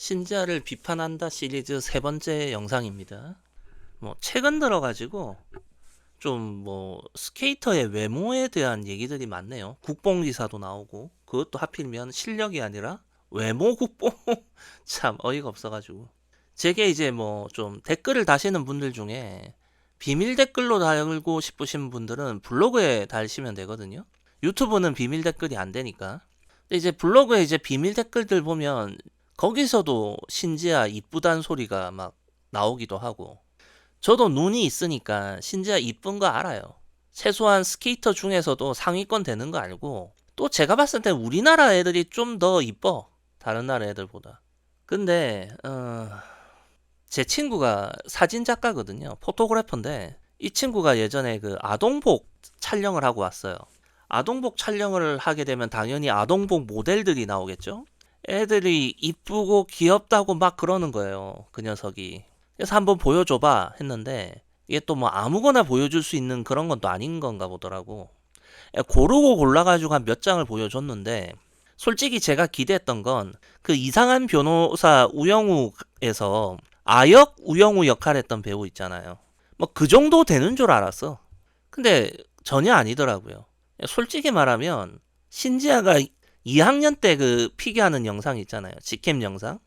신지아를 비판한다 시리즈 세 번째 영상입니다. 최근 들어가지고 좀 스케이터의 외모에 대한 얘기들이 많네요. 국뽕기사도 나오고 그것도 하필이면 실력이 아니라 외모 국뽕. 참 어이가 없어가지고 제게 이제 좀 댓글을 다시는 분들 중에 비밀 댓글로 달고 싶으신 분들은 블로그에 달시면 되거든요. 유튜브는 비밀 댓글이 안 되니까. 근데 이제 블로그에 이제 비밀 댓글들 보면 거기서도 신지아 이쁘단 소리가 막 나오기도 하고, 저도 눈이 있으니까 신지아 이쁜 거 알아요. 최소한 스케이터 중에서도 상위권 되는 거 알고, 또 제가 봤을 때 우리나라 애들이 좀 더 이뻐, 다른 나라 애들보다. 근데 제 친구가 사진 작가거든요. 포토그래퍼인데 이 친구가 예전에 그 아동복 촬영을 하고 왔어요. 아동복 촬영을 하게 되면 당연히 아동복 모델들이 나오겠죠. 애들이 이쁘고 귀엽다고 막 그러는 거예요, 그 녀석이. 그래서 한번 보여줘봐 했는데 이게 또 아무거나 보여줄 수 있는 그런 건 또 아닌 건가 보더라고. 고르고 골라가지고 한 몇 장을 보여줬는데, 솔직히 제가 기대했던 건 그 이상한 변호사 우영우에서 아역 우영우 역할 했던 배우 있잖아요. 그 정도 되는 줄 알았어. 근데 전혀 아니더라고요. 솔직히 말하면 신지아가 2학년 때 그 피기하는 영상 있잖아요. 직캠 영상.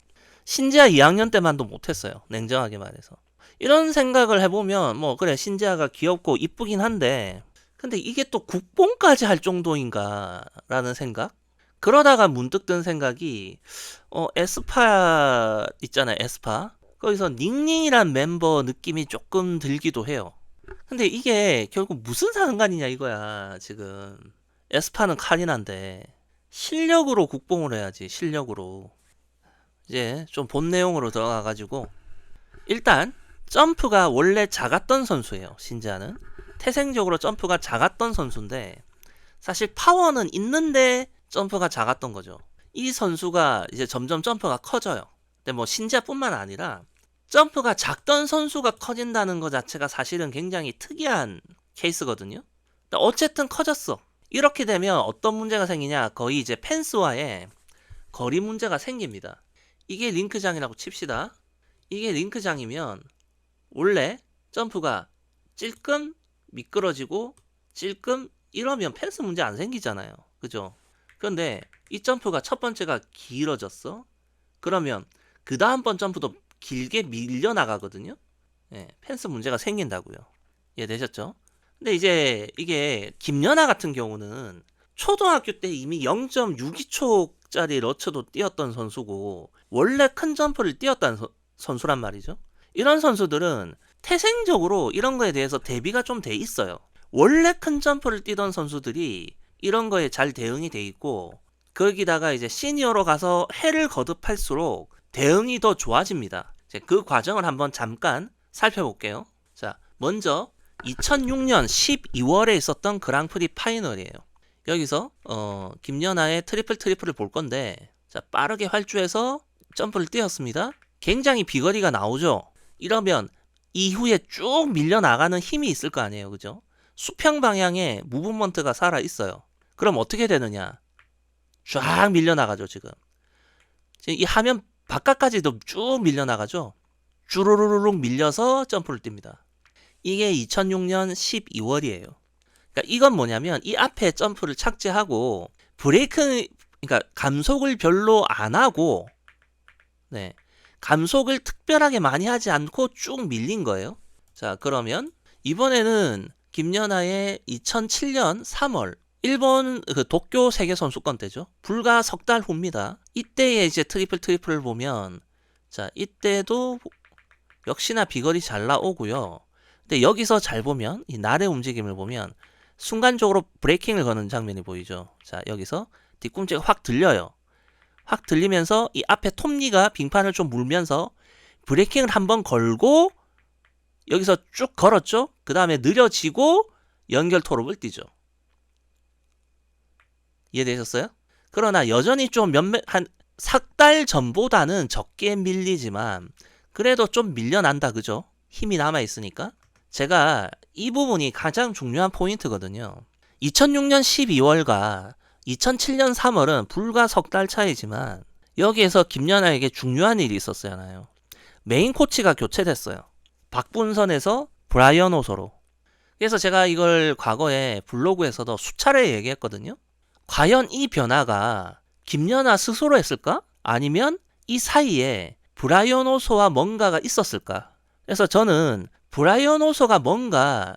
신지아 2학년 때만도 못했어요. 냉정하게 말해서. 이런 생각을 해보면 그래 신지아가 귀엽고 이쁘긴 한데, 근데 이게 또 국뽕까지 할 정도인가 라는 생각? 그러다가 문득 든 생각이 에스파 있잖아요. 에스파. 거기서 닝닝이란 멤버 느낌이 조금 들기도 해요. 근데 이게 결국 무슨 상관이냐 이거야 지금. 에스파는 카리나인데 실력으로 국뽕을 해야지, 실력으로. 이제 좀 본 내용으로 들어가가지고, 일단 점프가 원래 작았던 선수예요. 신지아는 태생적으로 점프가 작았던 선수인데, 사실 파워는 있는데 점프가 작았던 거죠. 이 선수가 이제 점점 점프가 커져요. 근데 신지아뿐만 아니라 점프가 작던 선수가 커진다는 것 자체가 사실은 굉장히 특이한 케이스거든요. 어쨌든 커졌어. 이렇게 되면 어떤 문제가 생기냐, 거의 이제 펜스와의 거리 문제가 생깁니다. 이게 링크장이라고 칩시다. 이게 링크장이면 원래 점프가 찔끔 미끄러지고 찔끔 이러면 펜스 문제 안 생기잖아요. 그죠? 그런데 이 점프가 첫 번째가 길어졌어. 그러면 그 다음번 점프도 길게 밀려 나가거든요. 펜스 문제가 생긴다고요. 이해되셨죠? 근데 이제 이게 김연아 같은 경우는 초등학교 때 이미 0.62초짜리 러처도 뛰었던 선수고, 원래 큰 점프를 뛰었던 선수란 말이죠. 이런 선수들은 태생적으로 이런 거에 대해서 대비가 좀 돼 있어요. 원래 큰 점프를 뛰던 선수들이 이런 거에 잘 대응이 돼 있고, 거기다가 이제 시니어로 가서 해를 거듭할수록 대응이 더 좋아집니다. 그 과정을 한번 잠깐 살펴볼게요. 자, 먼저 2006년 12월에 있었던 그랑프리 파이널이에요. 여기서 김연아의 트리플을 볼 건데, 자, 빠르게 활주해서 점프를 뛰었습니다. 굉장히 비거리가 나오죠. 이러면 이후에 쭉 밀려나가는 힘이 있을 거 아니에요. 그죠? 수평 방향에 무브먼트가 살아 있어요. 그럼 어떻게 되느냐? 쫙 밀려나가죠. 지금 이 화면 바깥까지도 쭉 밀려나가죠. 쭈루루룩 밀려서 점프를 뜁니다. 이게 2006년 12월이에요. 그러니까 이건 뭐냐면 이 앞에 점프를 착지하고 브레이크, 그러니까 감속을 별로 안 하고, 감속을 특별하게 많이 하지 않고 쭉 밀린 거예요. 자, 그러면 이번에는 김연아의 2007년 3월 일본 그 도쿄 세계선수권 때죠. 불과 석 달 후입니다. 이때의 이제 트리플을 보면, 자, 이때도 역시나 비거리 잘 나오고요. 근데 여기서 잘 보면 이 날의 움직임을 보면 순간적으로 브레이킹을 거는 장면이 보이죠. 자, 여기서 뒤꿈치가 확 들려요. 확 들리면서 이 앞에 톱니가 빙판을 좀 물면서 브레이킹을 한번 걸고 여기서 쭉 걸었죠. 그 다음에 느려지고 연결 토록을 뛰죠. 이해되셨어요? 그러나 여전히 좀 한 석 달 전보다는 적게 밀리지만 그래도 좀 밀려난다. 그죠? 힘이 남아있으니까. 제가 이 부분이 가장 중요한 포인트거든요. 2006년 12월과 2007년 3월은 불과 석 달 차이지만 여기에서 김연아에게 중요한 일이 있었잖아요. 메인 코치가 교체됐어요. 박분선에서 브라이언 호서로. 그래서 제가 이걸 과거에 블로그에서도 수차례 얘기했거든요. 과연 이 변화가 김연아 스스로 했을까? 아니면 이 사이에 브라이언 호서와 뭔가가 있었을까? 그래서 저는 브라이언 호서가 뭔가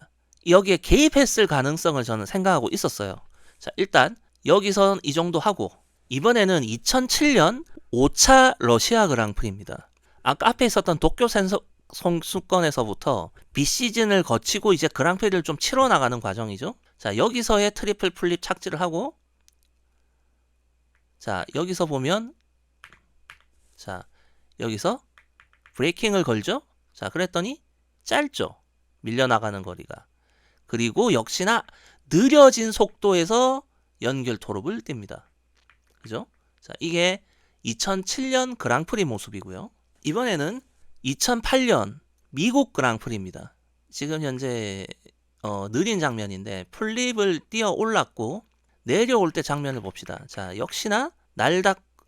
여기에 개입했을 가능성을 저는 생각하고 있었어요. 자, 일단 여기선 이 정도 하고 이번에는 2007년 5차 러시아 그랑프리입니다. 아까 앞에 있었던 도쿄 선수권에서부터 비시즌을 거치고 이제 그랑프리를 좀 치러 나가는 과정이죠. 자, 여기서의 트리플 플립 착지를 하고, 자, 여기서 보면, 자, 여기서 브레이킹을 걸죠. 자, 그랬더니 짧죠. 밀려나가는 거리가. 그리고 역시나 느려진 속도에서 연결 토롭을 띱니다. 그죠? 자, 이게 2007년 그랑프리 모습이고요. 이번에는 2008년 미국 그랑프리입니다. 지금 현재 느린 장면인데 플립을 뛰어 올랐고 내려올 때 장면을 봅시다. 자, 역시나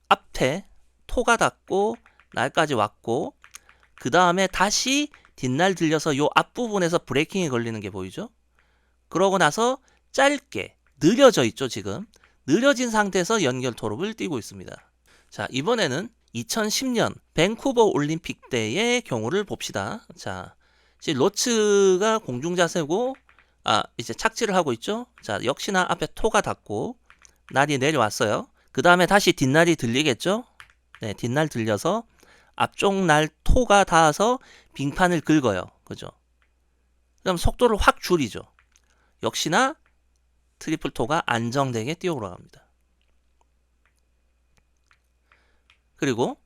앞에 토가 닿고 날까지 왔고 그 다음에 다시 뒷날 들려서 요 앞부분에서 브레이킹이 걸리는 게 보이죠? 그러고 나서 짧게 느려져 있죠. 지금 느려진 상태에서 연결 토롭을 띄고 있습니다. 자, 이번에는 2010년 밴쿠버 올림픽 때의 경우를 봅시다. 자, 이제 로츠가 공중 자세고 이제 착지를 하고 있죠. 자, 역시나 앞에 토가 닿고 날이 내려왔어요. 그 다음에 다시 뒷날이 들리겠죠. 네, 뒷날 들려서 앞쪽 날 토가 닿아서 빙판을 긁어요. 그죠? 그럼 속도를 확 줄이죠. 역시나 트리플 토가 안정되게 뛰어 올라갑니다. 그리고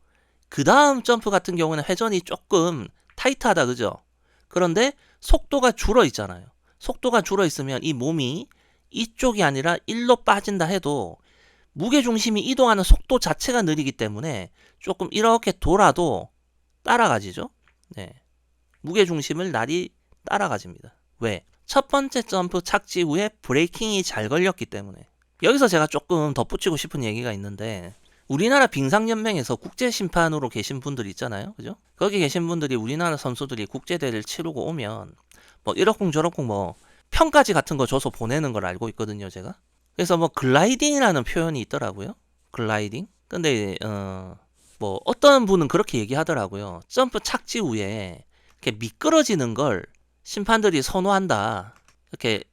그 다음 점프 같은 경우는 회전이 조금 타이트하다, 그죠? 그런데 속도가 줄어 있잖아요. 속도가 줄어 있으면 이 몸이 이쪽이 아니라 일로 빠진다 해도 무게중심이 이동하는 속도 자체가 느리기 때문에 조금 이렇게 돌아도 따라가지죠. 네. 무게중심을 날이 따라가집니다. 왜? 첫 번째 점프 착지 후에 브레이킹이 잘 걸렸기 때문에. 여기서 제가 조금 덧붙이고 싶은 얘기가 있는데 우리나라 빙상연맹에서 국제심판으로 계신 분들 있잖아요. 그죠? 거기 계신 분들이 우리나라 선수들이 국제대회를 치르고 오면 뭐 이러쿵 저러쿵 뭐 평가지 같은 거 줘서 보내는 걸 알고 있거든요, 제가. 그래서 뭐 글라이딩이라는 표현이 있더라고요. 글라이딩. 근데 뭐 어떤 분은 그렇게 얘기하더라고요. 점프 착지 후에 이렇게 미끄러지는 걸 심판들이 선호한다. 이렇게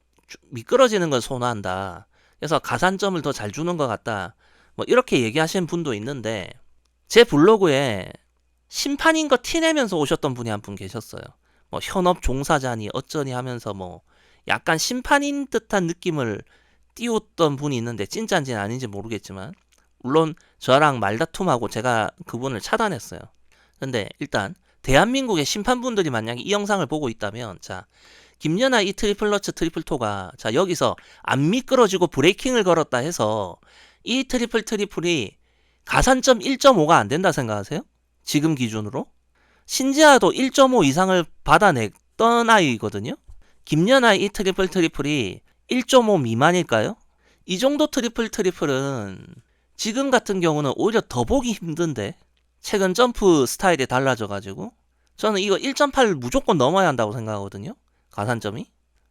미끄러지는 걸 선호한다. 그래서 가산점을 더 잘 주는 것 같다. 뭐 이렇게 얘기하시는 분도 있는데 제 블로그에 심판인 거 티내면서 오셨던 분이 한 분 계셨어요. 뭐 현업 종사자니 어쩌니 하면서 뭐 약간 심판인 듯한 느낌을 띄웠던 분이 있는데 진짜인지는 아닌지 모르겠지만 물론 저랑 말다툼하고 제가 그분을 차단했어요. 근데 일단 대한민국의 심판분들이 만약에 이 영상을 보고 있다면 자, 김연아 이 트리플 러츠 트리플 토가 자, 여기서 안 미끄러지고 브레이킹을 걸었다 해서 이 트리플이 가산점 1.5가 안 된다 생각하세요? 지금 기준으로? 신지아도 1.5 이상을 받아냈던 아이거든요. 김연아의 이 트리플이 1.5 미만일까요? 이 정도 트리플은 지금 같은 경우는 오히려 더 보기 힘든데 최근 점프 스타일이 달라져가지고 저는 이거 1.8 무조건 넘어야 한다고 생각하거든요. 가산점이.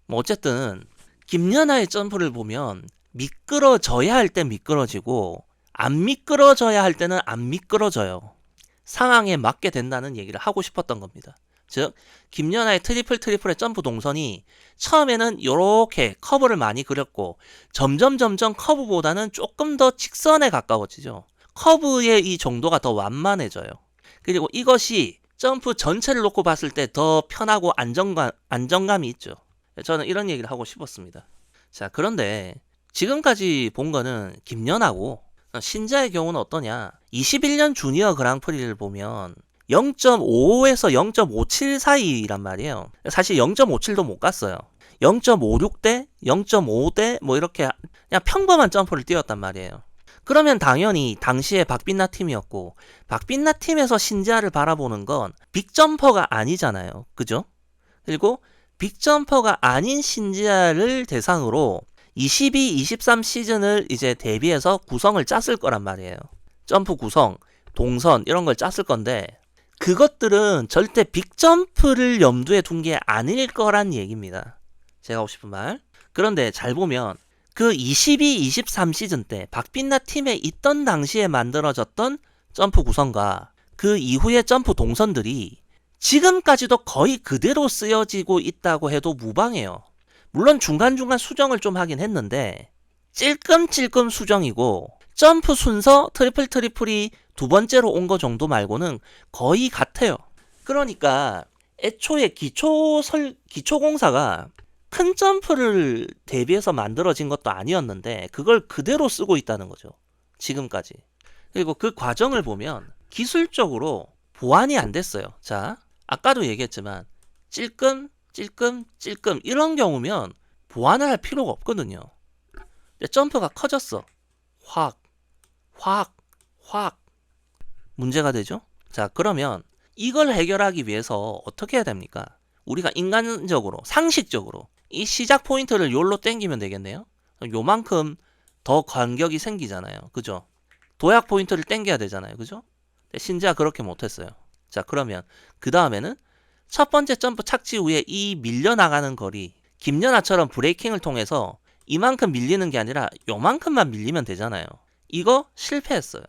뭐 어쨌든 김연아의 점프를 보면 미끄러져야 할 때 미끄러지고 안 미끄러져야 할 때는 안 미끄러져요. 상황에 맞게 된다는 얘기를 하고 싶었던 겁니다. 즉 김연아의 트리플의 점프 동선이 처음에는 이렇게 커브를 많이 그렸고 점점 커브보다는 조금 더 직선에 가까워지죠. 커브의 이 정도가 더 완만해져요. 그리고 이것이 점프 전체를 놓고 봤을 때 더 편하고 안정감이 있죠. 저는 이런 얘기를 하고 싶었습니다. 자, 그런데 지금까지 본 거는 김연아고 신지아의 경우는 어떠냐? 21년 주니어 그랑프리를 보면 0.55에서 0.57 사이란 말이에요. 사실 0.57도 못 갔어요. 0.56대, 0.5대 뭐 이렇게 그냥 평범한 점프를 뛰었단 말이에요. 그러면 당연히 당시에 박빛나 팀이었고 박빛나 팀에서 신지아를 바라보는 건 빅점퍼가 아니잖아요. 그죠? 그리고 빅점퍼가 아닌 신지아를 대상으로 22, 23 시즌을 이제 대비해서 구성을 짰을 거란 말이에요. 점프 구성, 동선 이런 걸 짰을 건데 그것들은 절대 빅점프를 염두에 둔 게 아닐 거란 얘기입니다. 제가 하고 싶은 말. 그런데 잘 보면 그 22, 23 시즌 때 박빛나 팀에 있던 당시에 만들어졌던 점프 구성과 그 이후의 점프 동선들이 지금까지도 거의 그대로 쓰여지고 있다고 해도 무방해요. 물론 중간중간 수정을 좀 하긴 했는데 찔끔찔끔 수정이고 점프 순서 트리플이 두 번째로 온 거 정도 말고는 거의 같아요. 그러니까 애초에 기초공사가 큰 점프를 대비해서 만들어진 것도 아니었는데 그걸 그대로 쓰고 있다는 거죠. 지금까지. 그리고 그 과정을 보면 기술적으로 보완이 안 됐어요. 자, 아까도 얘기했지만 찔끔 이런 경우면 보완을 할 필요가 없거든요. 근데 점프가 커졌어. 확 문제가 되죠. 자, 그러면 이걸 해결하기 위해서 어떻게 해야 됩니까? 우리가 인간적으로 상식적으로 이 시작 포인트를 요로 당기면 되겠네요. 요만큼 더 간격이 생기잖아요. 그죠? 도약 포인트를 당겨야 되잖아요. 그죠? 신지가 그렇게 못했어요. 자, 그러면 그 다음에는 첫 번째 점프 착지 후에 이 밀려나가는 거리, 김연아처럼 브레이킹을 통해서 이만큼 밀리는 게 아니라 요만큼만 밀리면 되잖아요. 이거 실패했어요.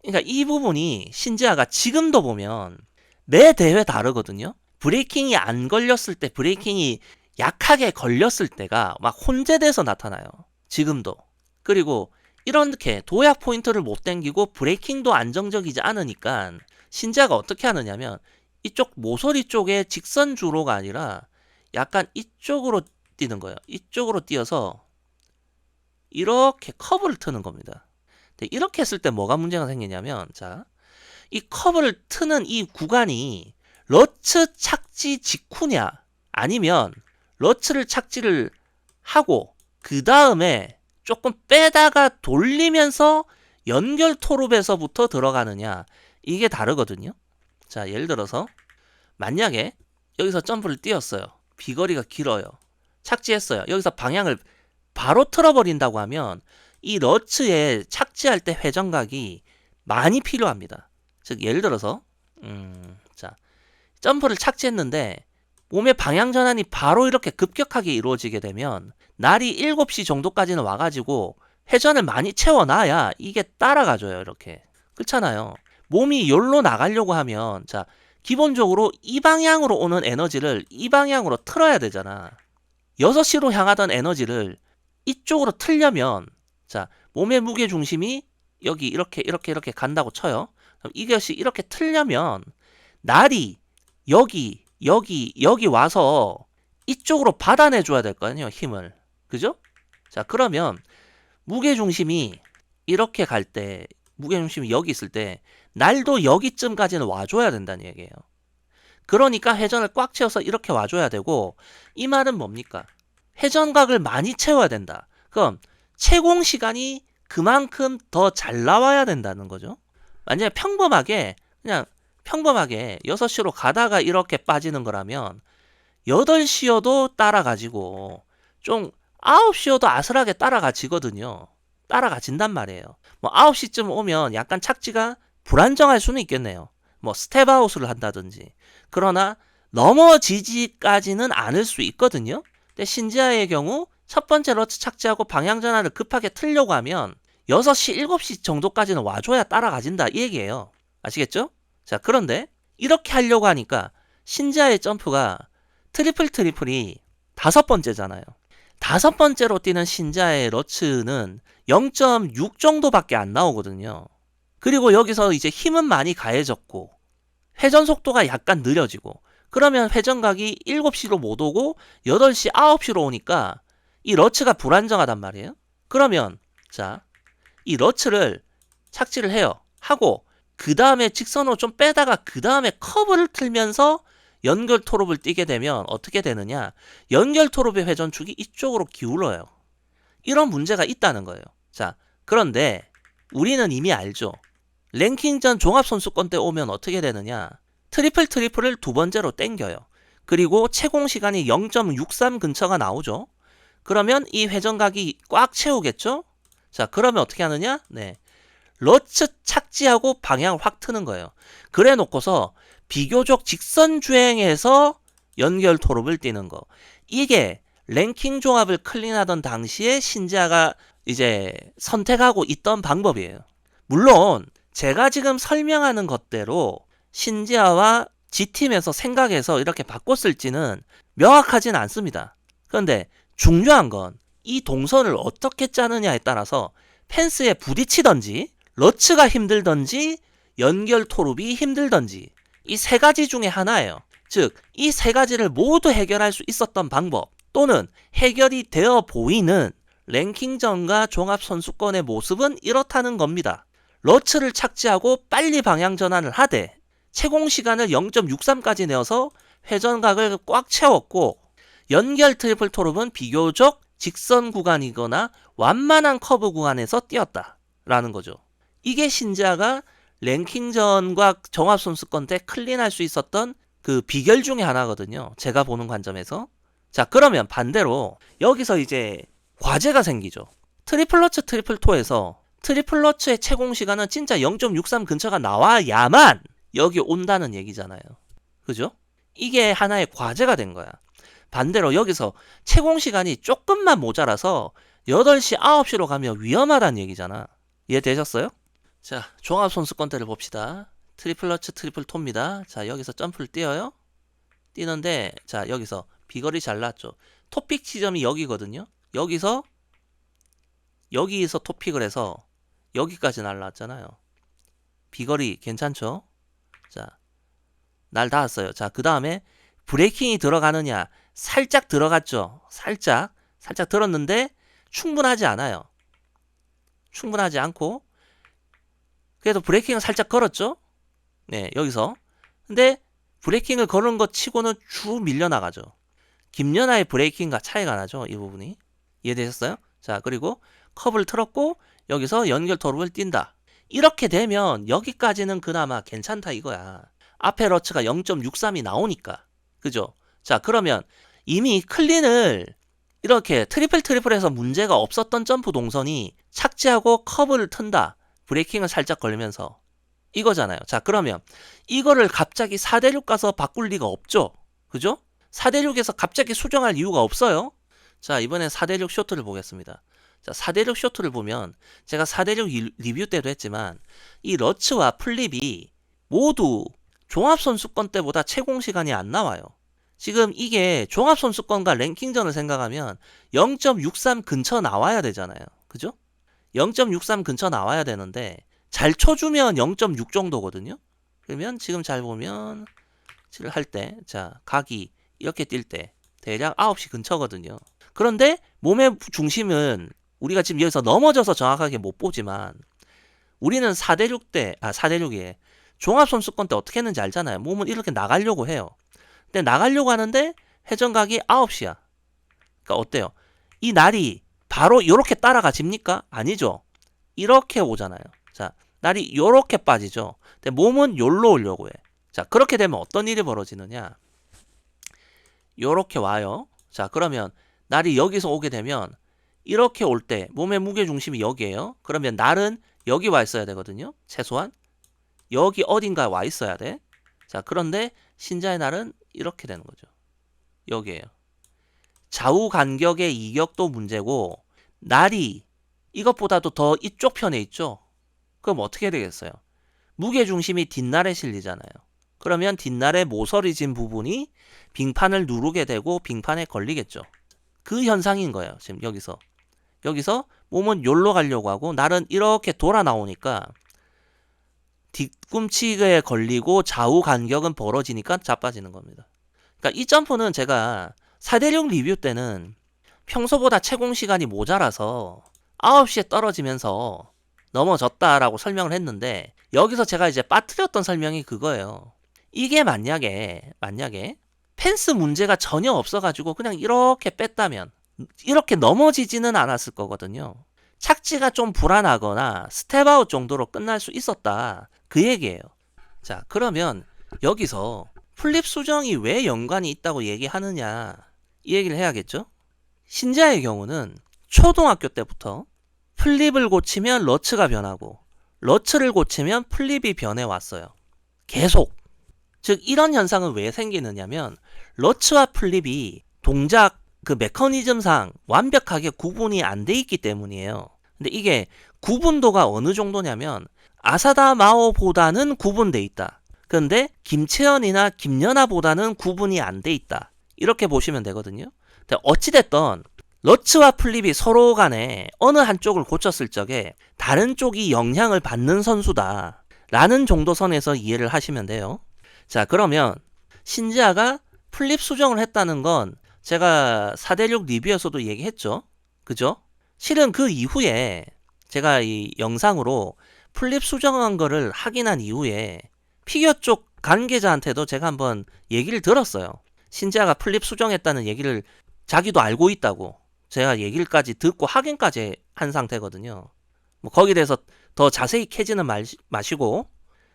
그러니까 이 부분이 신지아가 지금도 보면 매 대회 다르거든요. 브레이킹이 안 걸렸을 때, 브레이킹이 약하게 걸렸을 때가 막 혼재돼서 나타나요. 지금도. 그리고 이렇게 도약 포인트를 못 당기고 브레이킹도 안정적이지 않으니까 신지아가 어떻게 하느냐면 이쪽 모서리 쪽에 직선 주로가 아니라 약간 이쪽으로 뛰는 거예요. 이쪽으로 뛰어서 이렇게 커브를 트는 겁니다. 이렇게 했을 때 뭐가 문제가 생기냐면, 자, 이 커브를 트는 이 구간이 러츠 착지 직후냐 아니면 러츠를 착지를 하고 그 다음에 조금 빼다가 돌리면서 연결 토룹에서부터 들어가느냐, 이게 다르거든요. 자, 예를 들어서 만약에 여기서 점프를 뛰었어요. 비거리가 길어요. 착지했어요. 여기서 방향을 바로 틀어버린다고 하면 이 러츠에 착지할 때 회전각이 많이 필요합니다. 즉 예를 들어서 자, 점프를 착지했는데 몸의 방향 전환이 바로 이렇게 급격하게 이루어지게 되면 날이 7시 정도까지는 와가지고 회전을 많이 채워놔야 이게 따라가줘요. 이렇게. 그렇잖아요. 몸이 열로 나가려고 하면, 자, 기본적으로 이 방향으로 오는 에너지를 이 방향으로 틀어야 되잖아. 6시로 향하던 에너지를 이쪽으로 틀려면, 자, 몸의 무게 중심이 여기 이렇게 간다고 쳐요. 그럼 이것이 이렇게 틀려면 날이 여기 와서 이쪽으로 받아내줘야 될 거 아니에요, 힘을. 그죠? 자, 그러면 무게 중심이 이렇게 갈 때, 무게 중심이 여기 있을 때 날도 여기쯤까지는 와줘야 된다는 얘기예요. 그러니까 회전을 꽉 채워서 이렇게 와줘야 되고, 이 말은 뭡니까? 회전각을 많이 채워야 된다. 그럼 채공 시간이 그만큼 더 잘 나와야 된다는 거죠. 만약에 평범하게 6시로 가다가 이렇게 빠지는 거라면 8시여도 따라가지고 좀 9시여도 아슬하게 따라가지거든요. 따라가진단 말이에요. 뭐 9시쯤 오면 약간 착지가 불안정할 수는 있겠네요. 뭐 스텝아웃을 한다든지. 그러나 넘어지지까지는 않을 수 있거든요. 근데 신지아의 경우 첫 번째 러츠 착지하고 방향 전환을 급하게 틀려고 하면 6시, 7시 정도까지는 와줘야 따라가진다 이 얘기예요. 아시겠죠? 자, 그런데 이렇게 하려고 하니까 신지아의 점프가 트리플이 5번째잖아요. 5번째로 뛰는 신지아의 러츠는 0.6 정도밖에 안 나오거든요. 그리고 여기서 이제 힘은 많이 가해졌고 회전 속도가 약간 느려지고, 그러면 회전각이 7시로 못 오고 8시, 9시로 오니까 이 러츠가 불안정하단 말이에요. 그러면 자, 이 러츠를 착지를 해요. 하고 그 다음에 직선으로 좀 빼다가 그 다음에 커브를 틀면서 연결 토롭을 뛰게 되면 어떻게 되느냐? 연결 토롭의 회전축이 이쪽으로 기울어요. 이런 문제가 있다는 거예요. 자, 그런데 우리는 이미 알죠. 랭킹전 종합선수권 때 오면 어떻게 되느냐? 트리플을 두 번째로 땡겨요. 그리고 채공 시간이 0.63 근처가 나오죠. 그러면 이 회전각이 꽉 채우겠죠? 자, 그러면 어떻게 하느냐? 네. 러츠 착지하고 방향을 확 트는 거예요. 그래 놓고서 비교적 직선 주행해서 연결 토룹을 띄는 거. 이게 랭킹 종합을 클린하던 당시에 신지아가 이제 선택하고 있던 방법이에요. 물론 제가 지금 설명하는 것대로 신지아와 G팀에서 생각해서 이렇게 바꿨을지는 명확하진 않습니다. 그런데 중요한 건 이 동선을 어떻게 짜느냐에 따라서 펜스에 부딪히던지 러츠가 힘들던지 연결 토룹이 힘들던지 이 세 가지 중에 하나예요. 즉, 이 세 가지를 모두 해결할 수 있었던 방법 또는 해결이 되어 보이는 랭킹전과 종합선수권의 모습은 이렇다는 겁니다. 러츠를 착지하고 빨리 방향 전환을 하되 채공 시간을 0.63까지 내어서 회전각을 꽉 채웠고 연결 트리플 토룹은 비교적 직선 구간이거나 완만한 커브 구간에서 뛰었다 라는 거죠. 이게 신지아가 랭킹전과 종합선수권 때 클린할 수 있었던 그 비결 중에 하나거든요. 제가 보는 관점에서. 자, 그러면 반대로 여기서 이제 과제가 생기죠. 트리플 러츠 트리플 토에서 트리플 러츠의 채공 시간은 진짜 0.63 근처가 나와야만 여기 온다는 얘기잖아요. 그죠? 이게 하나의 과제가 된 거야. 반대로 여기서 채공 시간이 조금만 모자라서 8시, 9시로 가면 위험하다는 얘기잖아. 이해되셨어요? 자, 종합선수권대를 봅시다. 트리플 러츠 트리플 토입니다. 자, 여기서 점프를 뛰어요. 뛰는데 자, 여기서 비거리 잘 났죠. 토픽 지점이 여기거든요. 여기서 토픽을 해서 여기까지 날라왔잖아요. 비거리 괜찮죠? 자, 날 닿았어요. 자, 그 다음에 브레이킹이 들어가느냐? 살짝 들어갔죠. 살짝 들었는데 충분하지 않아요. 충분하지 않고 그래도 브레이킹을 살짝 걸었죠. 네, 여기서. 근데 브레이킹을 거는 것 치고는 쭉 밀려나가죠. 김연아의 브레이킹과 차이가 나죠. 이 부분이. 이해되셨어요? 자, 그리고 커브를 틀었고 여기서 연결 토룹을 띈다. 이렇게 되면 여기까지는 그나마 괜찮다 이거야. 앞에 러츠가 0.63이 나오니까. 그죠? 자, 그러면 이미 클린을 이렇게 트리플해서 문제가 없었던 점프 동선이 착지하고 커브를 튼다. 브레이킹을 살짝 걸면서. 이거잖아요. 자, 그러면 이거를 갑자기 4대6 가서 바꿀 리가 없죠. 그죠? 4대6에서 갑자기 수정할 이유가 없어요. 자, 이번엔 4대6 쇼트를 보겠습니다. 자, 4대6 쇼트를 보면 제가 4대6 리뷰 때도 했지만 이 러츠와 플립이 모두 종합선수권 때보다 채공 시간이 안 나와요. 지금 이게 종합선수권과 랭킹전을 생각하면 0.63 근처 나와야 되잖아요. 그죠? 0.63 근처 나와야 되는데 잘 쳐주면 0.6 정도거든요. 그러면 지금 잘 보면 할 때, 자, 각이 이렇게 뛸 때 대략 9시 근처거든요. 그런데 몸의 중심은 우리가 지금 여기서 넘어져서 정확하게 못 보지만 우리는 4대6에 종합선수권 때 어떻게 했는지 알잖아요. 몸은 이렇게 나가려고 해요. 근데 나가려고 하는데 회전각이 9시야. 그러니까 어때요? 이 날이 바로 이렇게 따라가집니까? 아니죠. 이렇게 오잖아요. 자, 날이 이렇게 빠지죠. 근데 몸은 요로 오려고 해. 자, 그렇게 되면 어떤 일이 벌어지느냐? 요렇게 와요. 자, 그러면 날이 여기서 오게 되면 이렇게 올 때 몸의 무게중심이 여기에요. 그러면 날은 여기 와 있어야 되거든요. 최소한 여기 어딘가에 와 있어야 돼. 자, 그런데 신자의 날은 이렇게 되는 거죠. 여기에요. 좌우 간격의 이격도 문제고 날이 이것보다도 더 이쪽 편에 있죠. 그럼 어떻게 되겠어요? 무게중심이 뒷날에 실리잖아요. 그러면 뒷날에 모서리 진 부분이 빙판을 누르게 되고 빙판에 걸리겠죠. 그 현상인 거예요. 지금 여기서 몸은 요로 가려고 하고 날은 이렇게 돌아 나오니까 뒤꿈치에 걸리고 좌우 간격은 벌어지니까 자빠지는 겁니다. 그러니까 이 점프는 제가 4대6 리뷰 때는 평소보다 채공 시간이 모자라서 9시에 떨어지면서 넘어졌다라고 설명을 했는데 여기서 제가 이제 빠뜨렸던 설명이 그거예요. 이게 만약에 펜스 문제가 전혀 없어가지고 그냥 이렇게 뺐다면 이렇게 넘어지지는 않았을 거거든요. 착지가 좀 불안하거나 스텝아웃 정도로 끝날 수 있었다. 그 얘기예요. 자, 그러면 여기서 플립 수정이 왜 연관이 있다고 얘기하느냐 이 얘기를 해야겠죠. 신지아의 경우는 초등학교 때부터 플립을 고치면 러츠가 변하고 러츠를 고치면 플립이 변해왔어요. 계속. 즉 이런 현상은 왜 생기느냐면 러츠와 플립이 동작 그 메커니즘상 완벽하게 구분이 안 돼 있기 때문이에요. 근데 이게 구분도가 어느 정도냐면 아사다 마오보다는 구분돼 있다. 그런데 김채연이나 김연아보다는 구분이 안 돼 있다. 이렇게 보시면 되거든요. 근데 어찌됐든 러츠와 플립이 서로 간에 어느 한쪽을 고쳤을 적에 다른 쪽이 영향을 받는 선수다 라는 정도 선에서 이해를 하시면 돼요. 자, 그러면 신지아가 플립 수정을 했다는 건 제가 4대6 리뷰에서도 얘기했죠. 그죠? 실은 그 이후에 제가 이 영상으로 플립 수정한 거를 확인한 이후에 피겨 쪽 관계자한테도 제가 한번 얘기를 들었어요. 신지아가 플립 수정했다는 얘기를 자기도 알고 있다고 제가 얘기까지 듣고 확인까지 한 상태거든요. 뭐 거기에 대해서 더 자세히 캐지는 마시고,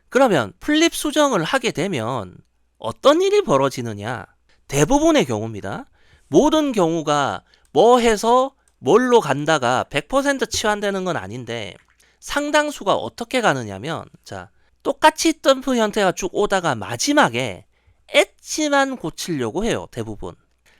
그러면 플립 수정을 하게 되면 어떤 일이 벌어지느냐? 대부분의 경우입니다. 모든 경우가 뭐 해서 뭘로 간다가 100% 치환되는 건 아닌데 상당수가 어떻게 가느냐면, 자, 똑같이 점프 형태가 쭉 오다가 마지막에 엣지만 고치려고 해요. 대부분.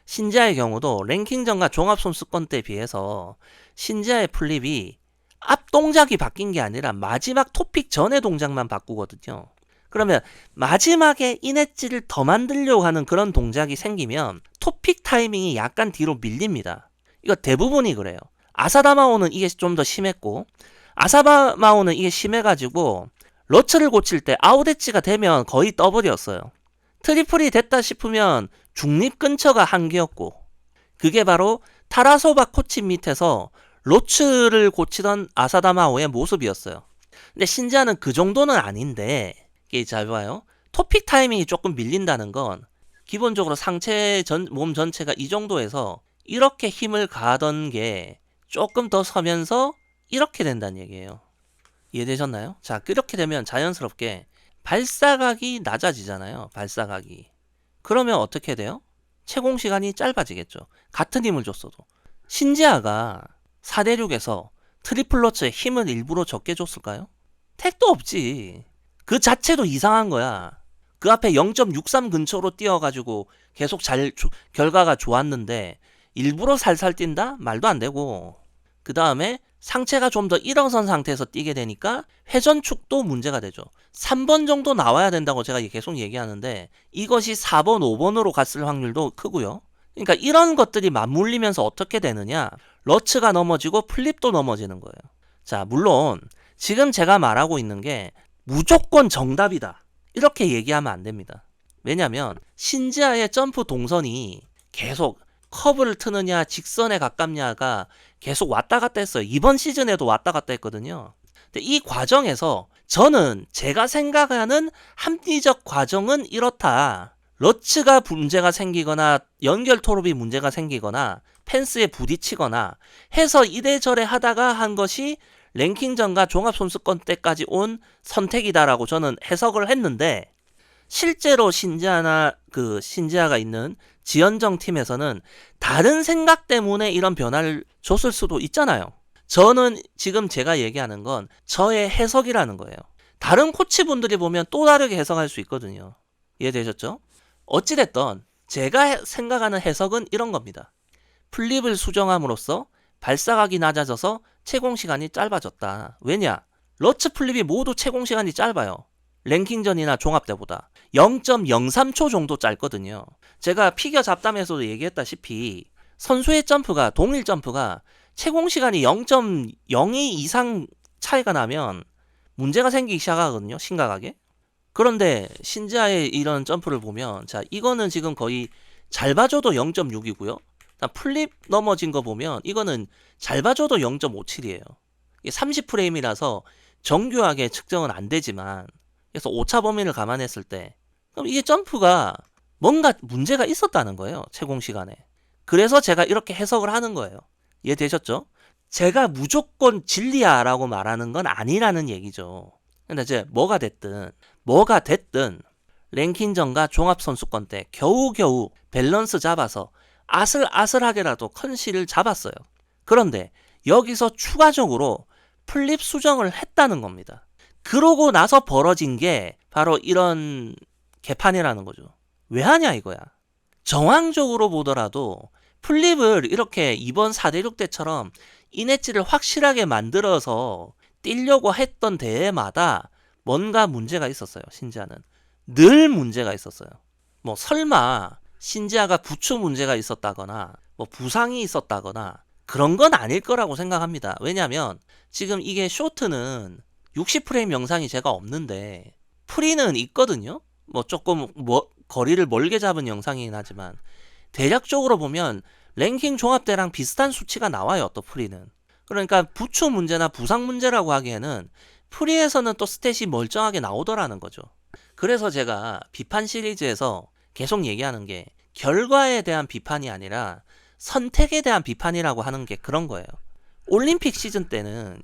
신지아의 경우도 랭킹전과 종합선수권 때에 비해서 신지아의 플립이 앞 동작이 바뀐 게 아니라 마지막 토픽 전의 동작만 바꾸거든요. 그러면 마지막에 인엣지를 더 만들려고 하는 그런 동작이 생기면 토픽 타이밍이 약간 뒤로 밀립니다. 이거 대부분이 그래요. 아사다마오는 이게 좀 더 심했고, 아사다마오는 이게 심해가지고 러츠를 고칠 때 아웃엣지가 되면 거의 떠버렸어요. 트리플이 됐다 싶으면 중립 근처가 한계였고, 그게 바로 타라소바 코치 밑에서 로츠를 고치던 아사다마오의 모습이었어요. 근데 신지아는 그 정도는 아닌데, 이게 잘 봐요. 토픽 타이밍이 조금 밀린다는 건 기본적으로 상체 몸 전체가 이 정도에서 이렇게 힘을 가하던 게 조금 더 서면서 이렇게 된다는 얘기예요. 이해되셨나요? 자, 그렇게 되면 자연스럽게 발사각이 낮아지잖아요. 발사각이. 그러면 어떻게 돼요? 채공 시간이 짧아지겠죠. 같은 힘을 줬어도. 신지아가 4대6에서 트리플 러츠에 힘을 일부러 적게 줬을까요? 택도 없지. 그 자체도 이상한 거야. 그 앞에 0.63 근처로 뛰어가지고 계속 결과가 좋았는데 일부러 살살 뛴다? 말도 안 되고. 그 다음에 상체가 좀 더 일어선 상태에서 뛰게 되니까 회전축도 문제가 되죠. 3번 정도 나와야 된다고 제가 계속 얘기하는데 이것이 4번, 5번으로 갔을 확률도 크고요. 그러니까 이런 것들이 맞물리면서 어떻게 되느냐? 러츠가 넘어지고 플립도 넘어지는 거예요. 자, 물론 지금 제가 말하고 있는 게 무조건 정답이다, 이렇게 얘기하면 안 됩니다. 왜냐면 신지아의 점프 동선이 계속 커브를 트느냐 직선에 가깝냐가 계속 왔다 갔다 했어요. 이번 시즌에도 왔다 갔다 했거든요. 근데 이 과정에서 저는 제가 생각하는 합리적 과정은 이렇다. 러츠가 문제가 생기거나 연결 토롭이 문제가 생기거나 펜스에 부딪히거나 해서 이래저래 하다가 한 것이 랭킹전과 종합선수권 때까지 온 선택이다라고 저는 해석을 했는데, 실제로 신지아가 있는 지연정 팀에서는 다른 생각 때문에 이런 변화를 줬을 수도 있잖아요. 저는 지금 제가 얘기하는 건 저의 해석이라는 거예요. 다른 코치분들이 보면 또 다르게 해석할 수 있거든요. 이해되셨죠? 어찌됐든 제가 생각하는 해석은 이런 겁니다. 플립을 수정함으로써 발사각이 낮아져서 채공 시간이 짧아졌다. 왜냐? 러츠 플립이 모두 채공 시간이 짧아요. 랭킹전이나 종합 때보다 0.03초 정도 짧거든요. 제가 피겨 잡담에서도 얘기했다시피 선수의 점프가, 동일 점프가 채공 시간이 0.02 이상 차이가 나면 문제가 생기기 시작하거든요. 심각하게. 그런데 신지아의 이런 점프를 보면, 자, 이거는 지금 거의 잘 봐줘도 0.6이고요. 플립 넘어진 거 보면 이거는 잘 봐줘도 0.57이에요. 30프레임이라서 정교하게 측정은 안 되지만, 그래서 오차 범위를 감안했을 때 그럼 이게 점프가 뭔가 문제가 있었다는 거예요. 채공 시간에. 그래서 제가 이렇게 해석을 하는 거예요. 이해되셨죠? 제가 무조건 진리야라고 말하는 건 아니라는 얘기죠. 근데 이제 뭐가 됐든 랭킹전과 종합선수권 때 겨우겨우 밸런스 잡아서 아슬아슬하게라도 컨실을 잡았어요. 그런데 여기서 추가적으로 플립 수정을 했다는 겁니다. 그러고 나서 벌어진 게 바로 이런 개판이라는 거죠. 왜 하냐 이거야. 정황적으로 보더라도 플립을 이렇게 이번 4대6 때처럼 인엣지를 확실하게 만들어서 뛰려고 했던 대회마다 뭔가 문제가 있었어요. 신지아는 늘 문제가 있었어요. 뭐 설마 신지아가 부추 문제가 있었다거나 뭐 부상이 있었다거나 그런 건 아닐 거라고 생각합니다. 왜냐면 지금 이게 쇼트는 60프레임 영상이 제가 없는데 프리는 있거든요. 뭐 조금 거리를 멀게 잡은 영상이긴 하지만 대략적으로 보면 랭킹 종합대랑 비슷한 수치가 나와요. 또 프리는. 그러니까 부추 문제나 부상 문제라고 하기에는 프리에서는 또 스탯이 멀쩡하게 나오더라는 거죠. 그래서 제가 비판 시리즈에서 계속 얘기하는 게 결과에 대한 비판이 아니라 선택에 대한 비판이라고 하는 게 그런 거예요. 올림픽 시즌 때는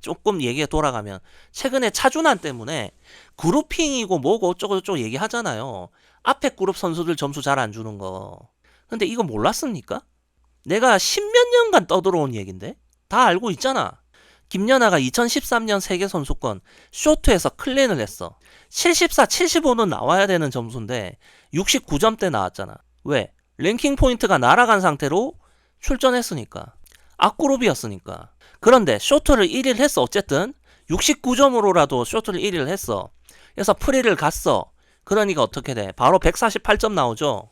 조금 얘기가 돌아가면 최근에 차준환 때문에 그룹핑이고 뭐고 어쩌고저쩌고 얘기하잖아요. 앞에 그룹 선수들 점수 잘 안 주는 거. 근데 이거 몰랐습니까? 내가 십몇 년간 떠들어온 얘긴데 다 알고 있잖아. 김연아가 2013년 세계선수권 쇼트에서 클린을 했어. 74, 75는 나와야 되는 점수인데 69점대 나왔잖아. 왜? 랭킹 포인트가 날아간 상태로 출전했으니까. 앞그룹이었으니까. 그런데 쇼트를 1위를 했어. 어쨌든 69점으로라도 쇼트를 1위를 했어. 그래서 프리를 갔어. 그러니까 어떻게 돼? 바로 148점 나오죠.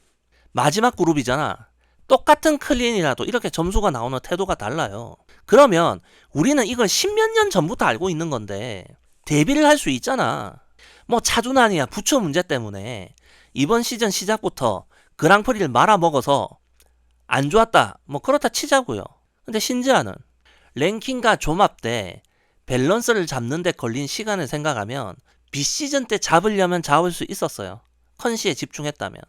마지막 그룹이잖아. 똑같은 클린이라도 이렇게 점수가 나오는 태도가 달라요. 그러면 우리는 이걸 십몇 년 전부터 알고 있는 건데 대비를 할 수 있잖아. 뭐 차준환이야 부처 문제 때문에 이번 시즌 시작부터 그랑프리를 말아먹어서 안 좋았다. 뭐 그렇다 치자고요. 근데 신지아는 랭킹과 조합 때 밸런스를 잡는 데 걸린 시간을 생각하면 비시즌 때 잡으려면 잡을 수 있었어요. 컨시에 집중했다면.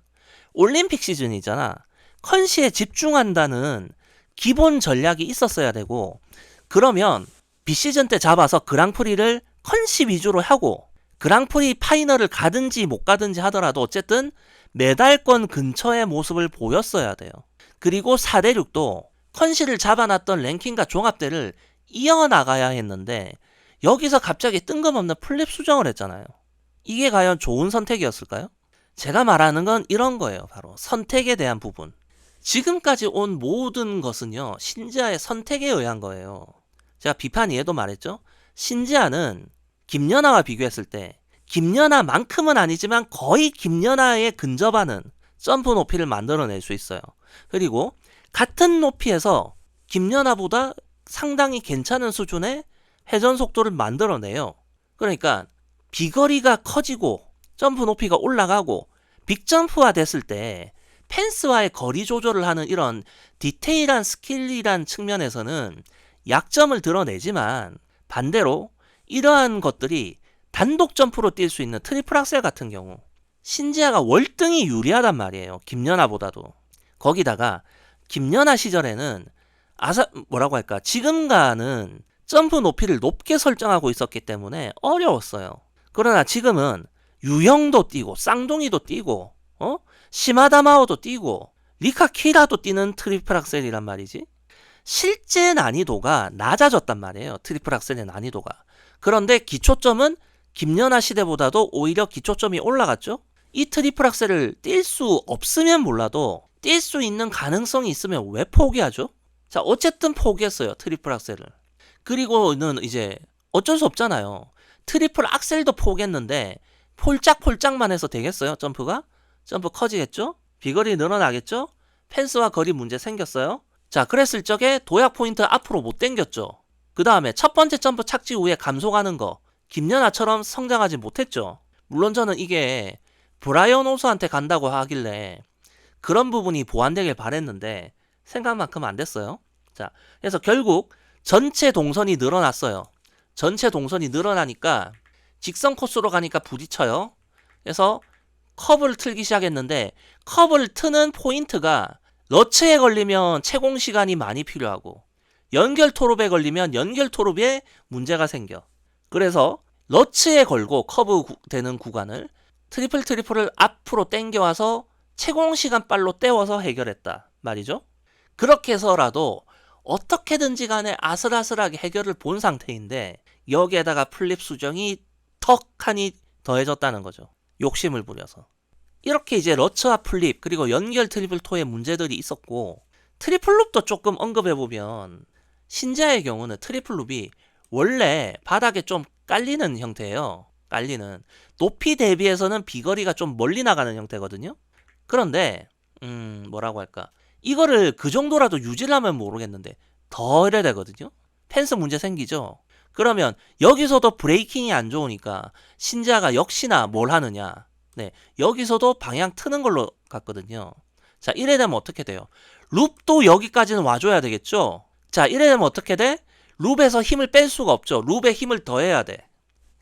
올림픽 시즌이잖아. 컨시에 집중한다는 기본 전략이 있었어야 되고 그러면 비시즌 때 잡아서 그랑프리를 컨시 위주로 하고 그랑프리 파이널을 가든지 못 가든지 하더라도 어쨌든 메달권 근처의 모습을 보였어야 돼요. 그리고 4대6도 컨시를 잡아놨던 랭킹과 종합대를 이어나가야 했는데 여기서 갑자기 뜬금없는 플립 수정을 했잖아요. 이게 과연 좋은 선택이었을까요? 제가 말하는 건 이런 거예요. 바로 선택에 대한 부분. 지금까지 온 모든 것은요. 신지아의 선택에 의한 거예요. 제가 비판 이에도 말했죠. 신지아는 김연아와 비교했을 때 김연아만큼은 아니지만 거의 김연아에 근접하는 점프 높이를 만들어낼 수 있어요. 그리고 같은 높이에서 김연아보다 상당히 괜찮은 수준의 회전 속도를 만들어내요. 그러니까 비거리가 커지고 점프 높이가 올라가고 빅점프화 됐을 때 펜스와의 거리 조절을 하는 이런 디테일한 스킬이란 측면에서는 약점을 드러내지만 반대로 이러한 것들이 단독 점프로 뛸 수 있는 트리플 악셀 같은 경우 신지아가 월등히 유리하단 말이에요. 김연아보다도. 거기다가 김연아 시절에는 지금과는 점프 높이를 높게 설정하고 있었기 때문에 어려웠어요. 그러나 지금은 유형도 뛰고 쌍둥이도 뛰고 시마다마오도 뛰고 리카키라도 뛰는 트리플 악셀이란 말이지. 실제 난이도가 낮아졌단 말이에요. 트리플 악셀의 난이도가. 그런데 기초점은 김연아 시대보다도 오히려 기초점이 올라갔죠. 이 트리플 악셀을 뛸 수 없으면 몰라도 뛸 수 있는 가능성이 있으면 왜 포기하죠? 자, 어쨌든 포기했어요. 트리플 악셀을. 그리고는 이제 어쩔 수 없잖아요. 트리플 악셀도 포기했는데 폴짝폴짝만 해서 되겠어요? 점프가? 점프 커지겠죠? 비거리 늘어나겠죠? 펜스와 거리 문제 생겼어요? 자, 그랬을 적에 도약 포인트 앞으로 못 당겼죠. 그 다음에 첫 번째 점프 착지 후에 감속하는 거 김연아처럼 성장하지 못했죠. 물론 저는 이게 브라이언 호수한테 간다고 하길래 그런 부분이 보완되길 바랬는데 생각만큼 안 됐어요. 자, 그래서 결국 전체 동선이 늘어났어요. 전체 동선이 늘어나니까 직선 코스로 가니까 부딪혀요. 그래서 커브를 틀기 시작했는데 커브를 트는 포인트가 러츠에 걸리면 채공 시간이 많이 필요하고 연결 토롭에 걸리면 연결 토롭에 문제가 생겨. 그래서 러츠에 걸고 커브 되는 구간을 트리플을 앞으로 당겨와서 채공 시간 빨로 때워서 해결했다 말이죠. 그렇게 해서라도 어떻게든지 간에 아슬아슬하게 해결을 본 상태인데 여기에다가 플립 수정이 턱하니 더해졌다는 거죠. 욕심을 부려서. 이렇게 이제 러츠와 플립 그리고 연결 트리플 토의 문제들이 있었고, 트리플 룹도 조금 언급해보면 신자의 경우는 트리플 룹이 원래 바닥에 좀 깔리는 형태예요. 깔리는. 높이 대비해서는 비거리가 좀 멀리 나가는 형태거든요. 그런데 뭐라고 할까, 이거를 그 정도라도 유지를 하면 모르겠는데 더 이래 되거든요. 펜스 문제 생기죠. 그러면 여기서도 브레이킹이 안 좋으니까 신자가 역시나 뭘 하느냐, 네, 여기서도 방향 트는 걸로 갔거든요. 자, 이래 되면 어떻게 돼요? 룹도 여기까지는 와줘야 되겠죠. 자, 이래 되면 어떻게 돼? 룹에서 힘을 뺄 수가 없죠. 룹에 힘을 더해야 돼.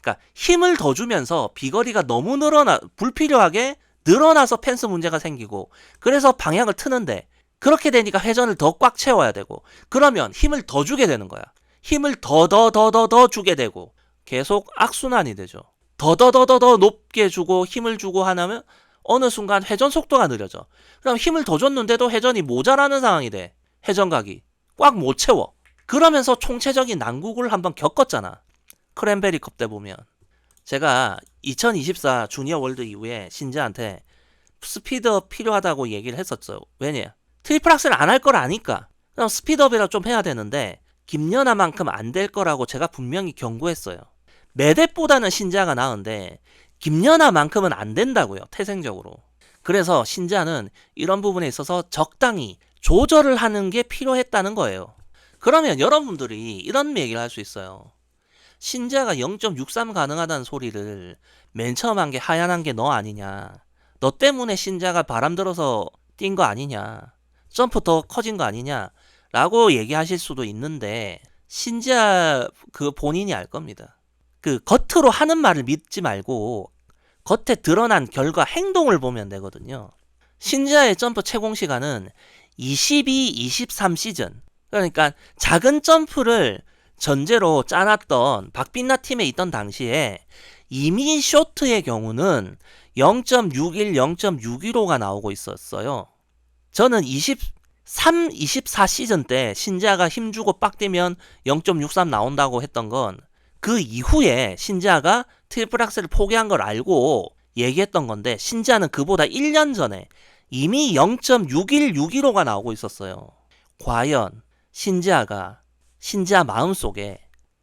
그러니까 힘을 더 주면서 비거리가 너무 불필요하게 늘어나서 펜스 문제가 생기고, 그래서 방향을 트는데, 그렇게 되니까 회전을 더 꽉 채워야 되고, 그러면 힘을 더 주게 되는 거야. 힘을 더 주게 되고, 계속 악순환이 되죠. 더 높게 주고 힘을 주고 하면 어느 순간 회전 속도가 느려져. 그럼 힘을 더 줬는데도 회전이 모자라는 상황이 돼. 회전각이 꽉 못 채워. 그러면서 총체적인 난국을 한번 겪었잖아. 크랜베리컵 때 보면. 제가 2024 주니어 월드 이후에 신지한테 스피드업 필요하다고 얘기를 했었죠. 왜냐? 트리플 악셀 안 할 걸 아니까. 그럼 스피드업이라도 좀 해야 되는데 김연아만큼 안 될 거라고 제가 분명히 경고했어요. 메뎃보다는 신지아가 나은데 김연아만큼은 안 된다고요. 태생적으로. 그래서 신지아는 이런 부분에 있어서 적당히 조절을 하는 게 필요했다는 거예요. 그러면 여러분들이 이런 얘기를 할 수 있어요. 신지아가 0.63 가능하다는 소리를 맨 처음 한 게 하얀한 게 너 아니냐. 너 때문에 신지아가 바람 들어서 뛴 거 아니냐. 점프 더 커진 거 아니냐. 라고 얘기하실 수도 있는데, 신지아 그 본인이 알 겁니다. 그 겉으로 하는 말을 믿지 말고 겉에 드러난 결과 행동을 보면 되거든요. 신지아의 점프 최공 시간은 22, 23 시즌. 그러니까 작은 점프를 전제로 짜놨던 박빛나 팀에 있던 당시에 이미 쇼트의 경우는 0.61, 0.615가 나오고 있었어요. 저는 23, 24 시즌 때 신지아가 힘주고 빡 뛰면 0.63 나온다고 했던 건 그 이후에 신지아가 트리플 악셀을 포기한 걸 알고 얘기했던 건데, 신지아는 그보다 1년 전에 이미 0.61, 615가 나오고 있었어요. 과연 신지아 마음속에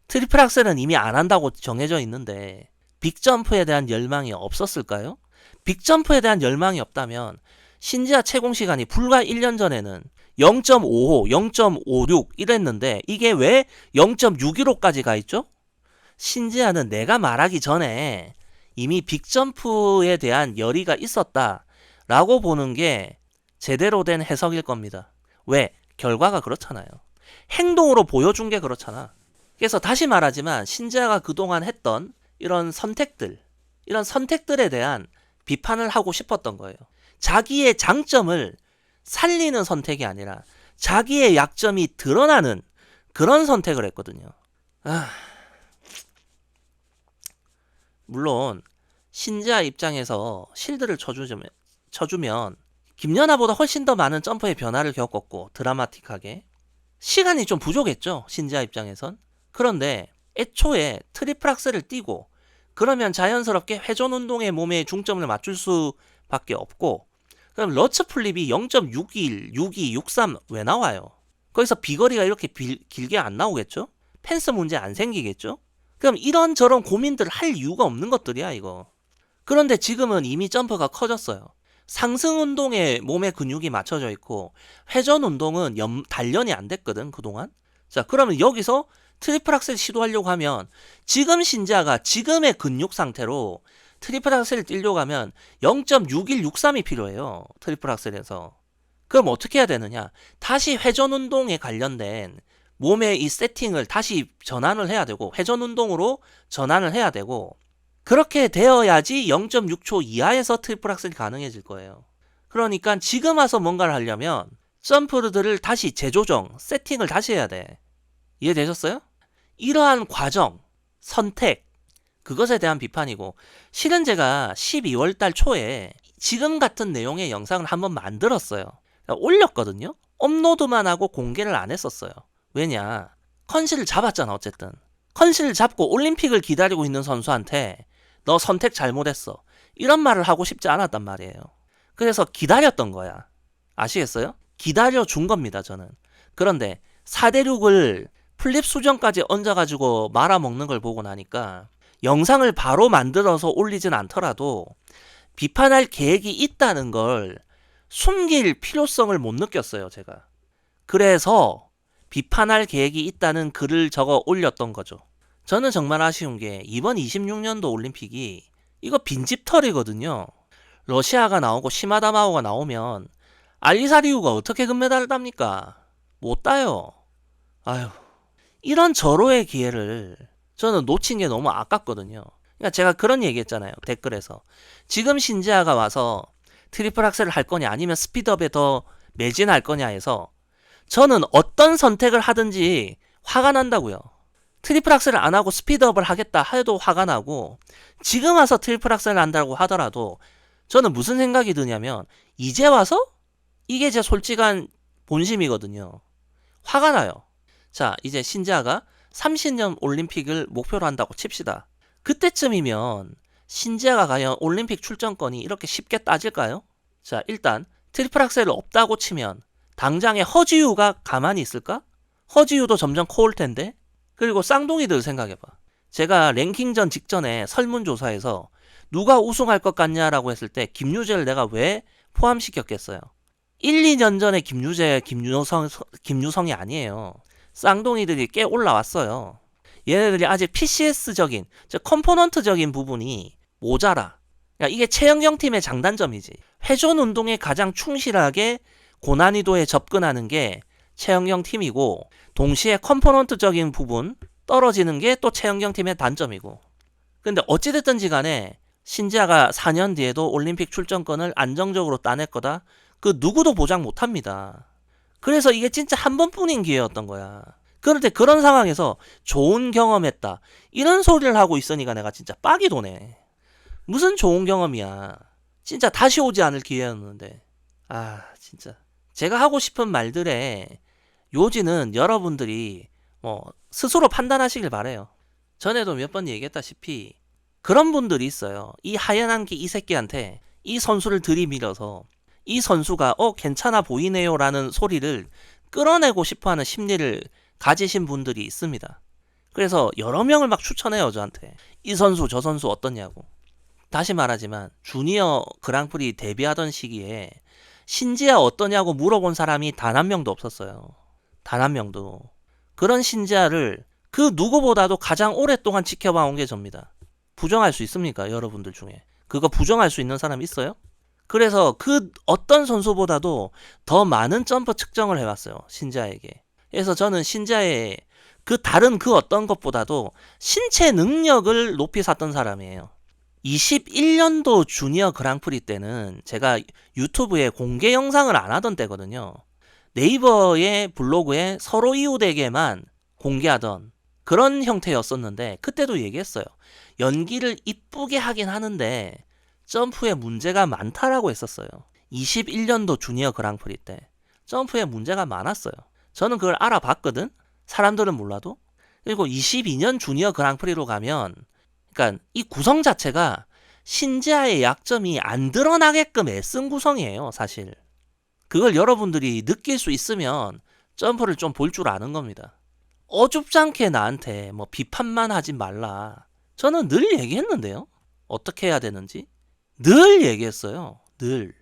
트리플 악셀은 이미 안 한다고 정해져 있는데 빅점프에 대한 열망이 없었을까요? 빅점프에 대한 열망이 없다면 신지아 채공 시간이 불과 1년 전에는 0.55, 0.56 이랬는데 이게 왜 0.615까지 가 있죠? 신지아는 내가 말하기 전에 이미 빅점프에 대한 열의가 있었다라고 보는 게 제대로 된 해석일 겁니다. 왜? 결과가 그렇잖아요. 행동으로 보여준 게 그렇잖아. 그래서 다시 말하지만 신지아가 그동안 했던 이런 선택들에 대한 비판을 하고 싶었던 거예요. 자기의 장점을 살리는 선택이 아니라 자기의 약점이 드러나는 그런 선택을 했거든요. 물론 신지아 입장에서 실드를 쳐주면 김연아보다 훨씬 더 많은 점프의 변화를 겪었고 드라마틱하게 시간이 좀 부족했죠. 신지아 입장에선. 그런데 애초에 트리플 악셀을 띄고 그러면 자연스럽게 회전 운동에 몸에 중점을 맞출 수밖에 없고, 그럼 러츠 플립이 0.61, 62, 63 왜 나와요? 거기서 비거리가 이렇게 길게 안 나오겠죠? 펜스 문제 안 생기겠죠? 그럼 이런저런 고민들을 할 이유가 없는 것들이야 이거. 그런데 지금은 이미 점프가 커졌어요. 상승 운동에 몸의 근육이 맞춰져 있고 회전 운동은 단련이 안 됐거든 그동안. 자, 그러면 여기서 트리플 악셀 시도하려고 하면 지금 신지아가 지금의 근육 상태로 트리플 악셀을 뛰려고 하면 0.61, 63이 필요해요. 트리플 악셀에서. 그럼 어떻게 해야 되느냐? 다시 회전 운동에 관련된 몸의 이 세팅을 다시 전환을 해야 되고 회전 운동으로 전환을 해야 되고, 그렇게 되어야지 0.6초 이하에서 트리플 악셀이 가능해질 거예요. 그러니까 지금 와서 뭔가를 하려면 점프들을 다시 재조정, 세팅을 다시 해야 돼. 이해되셨어요? 이러한 과정, 선택, 그것에 대한 비판이고, 실은 제가 12월달 초에 지금 같은 내용의 영상을 한번 만들었어요. 올렸거든요. 업로드만 하고 공개를 안 했었어요. 왜냐? 컨시를 잡았잖아 어쨌든. 컨실을 잡고 올림픽을 기다리고 있는 선수한테 너 선택 잘못했어, 이런 말을 하고 싶지 않았단 말이에요. 그래서 기다렸던 거야. 아시겠어요? 기다려준 겁니다, 저는. 그런데 4대6을 플립 수정까지 얹어가지고 말아먹는 걸 보고 나니까 영상을 바로 만들어서 올리진 않더라도 비판할 계획이 있다는 걸 숨길 필요성을 못 느꼈어요, 제가. 그래서 비판할 계획이 있다는 글을 적어 올렸던 거죠. 저는 정말 아쉬운 게 이번 26년도 올림픽이 이거 빈집털이거든요. 러시아가 나오고 시마다마오가 나오면 알리사리우가 어떻게 금메달을 땁니까? 못 따요. 아휴, 이런 절호의 기회를 저는 놓친 게 너무 아깝거든요. 그러니까 제가 그런 얘기 했잖아요, 댓글에서. 지금 신지아가 와서 트리플 악셀을 할 거냐 아니면 스피드업에 더 매진할 거냐 해서 저는 어떤 선택을 하든지 화가 난다고요. 트리플 악셀을 안 하고 스피드업을 하겠다 해도 화가 나고, 지금 와서 트리플 악셀을 한다고 하더라도 저는 무슨 생각이 드냐면 이제 와서? 이게 제 솔직한 본심이거든요. 화가 나요. 자, 이제 신지아가 30년 올림픽을 목표로 한다고 칩시다. 그때쯤이면 신지아가 과연 올림픽 출전권이 이렇게 쉽게 따질까요? 자, 일단 트리플 악셀을 없다고 치면 당장에 허지유가 가만히 있을까? 허지유도 점점 코올 텐데. 그리고 쌍둥이들 생각해봐. 제가 랭킹전 직전에 설문조사에서 누가 우승할 것 같냐라고 했을 때 김유재를 내가 왜 포함시켰겠어요? 1, 2년 전에 김유재, 김유성이 아니에요. 쌍둥이들이 꽤 올라왔어요. 얘네들이 아직 PCS적인, 즉 컴포넌트적인 부분이 모자라. 그러니까 이게 최영경 팀의 장단점이지. 회전 운동에 가장 충실하게 고난이도에 접근하는 게 최영경 팀이고, 동시에 컴포넌트적인 부분 떨어지는 게 또 최영경 팀의 단점이고. 근데 어찌됐든지 간에 신지아가 4년 뒤에도 올림픽 출전권을 안정적으로 따낼 거다, 그 누구도 보장 못합니다. 그래서 이게 진짜 한 번뿐인 기회였던 거야. 그런데 그런 상황에서 좋은 경험했다, 이런 소리를 하고 있으니까 내가 진짜 빡이 도네. 무슨 좋은 경험이야. 진짜 다시 오지 않을 기회였는데. 아, 진짜. 제가 하고 싶은 말들의 요지는 여러분들이 스스로 판단하시길 바래요. 전에도 몇 번 얘기했다시피 그런 분들이 있어요. 이 하얀 안기 이 새끼한테 이 선수를 들이밀어서 이 선수가 괜찮아 보이네요 라는 소리를 끌어내고 싶어하는 심리를 가지신 분들이 있습니다. 그래서 여러 명을 막 추천해요, 저한테. 이 선수 저 선수 어떻냐고. 다시 말하지만 주니어 그랑프리 데뷔하던 시기에 신지아 어떠냐고 물어본 사람이 단 한 명도 없었어요. 단 한 명도. 그런 신지아를 그 누구보다도 가장 오랫동안 지켜봐온 게 접니다. 부정할 수 있습니까, 여러분들 중에? 그거 부정할 수 있는 사람 있어요? 그래서 그 어떤 선수보다도 더 많은 점프 측정을 해왔어요, 신지아에게. 그래서 저는 신지아의 그 다른 그 어떤 것보다도 신체 능력을 높이 샀던 사람이에요. 21년도 주니어 그랑프리 때는 제가 유튜브에 공개 영상을 안 하던 때거든요. 네이버의 블로그에 서로 이웃에게만 공개하던 그런 형태였었는데, 그때도 얘기했어요. 연기를 이쁘게 하긴 하는데 점프에 문제가 많다라고 했었어요. 21년도 주니어 그랑프리 때 점프에 문제가 많았어요. 저는 그걸 알아봤거든. 사람들은 몰라도. 그리고 22년 주니어 그랑프리로 가면, 그러니까 이 구성 자체가 신지아의 약점이 안 드러나게끔 애쓴 구성이에요, 사실. 그걸 여러분들이 느낄 수 있으면 점프를 좀 볼 줄 아는 겁니다. 어줍지 않게 나한테 비판만 하지 말라. 저는 늘 얘기했는데요. 어떻게 해야 되는지. 늘 얘기했어요. 늘.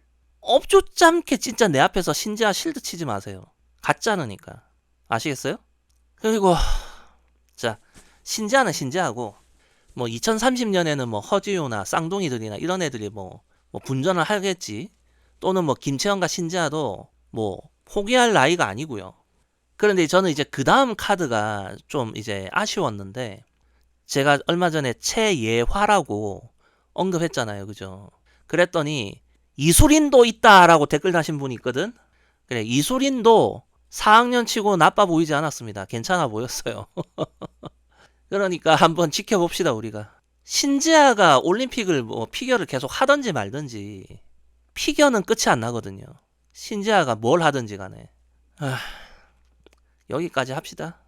어줍지 않게 진짜 내 앞에서 신지아 실드 치지 마세요. 가짜느니까. 아시겠어요? 그리고 자, 신지아는 신지아고 2030년에는 허지요나 쌍둥이들이나 이런 애들이 분전을 하겠지. 또는 김채연과 신지아도 포기할 나이가 아니고요. 그런데 저는 이제 그 다음 카드가 좀 이제 아쉬웠는데, 제가 얼마 전에 최예화라고 언급했잖아요, 그죠? 그랬더니 이수린도 있다라고 댓글 다신 분이 있거든. 그래, 이수린도 4학년 치고 나빠 보이지 않았습니다. 괜찮아 보였어요. 그러니까 한번 지켜봅시다, 우리가. 신지아가 올림픽을 피겨를 계속 하든지 말든지 피겨는 끝이 안 나거든요. 신지아가 뭘 하든지 간에. 여기까지 합시다.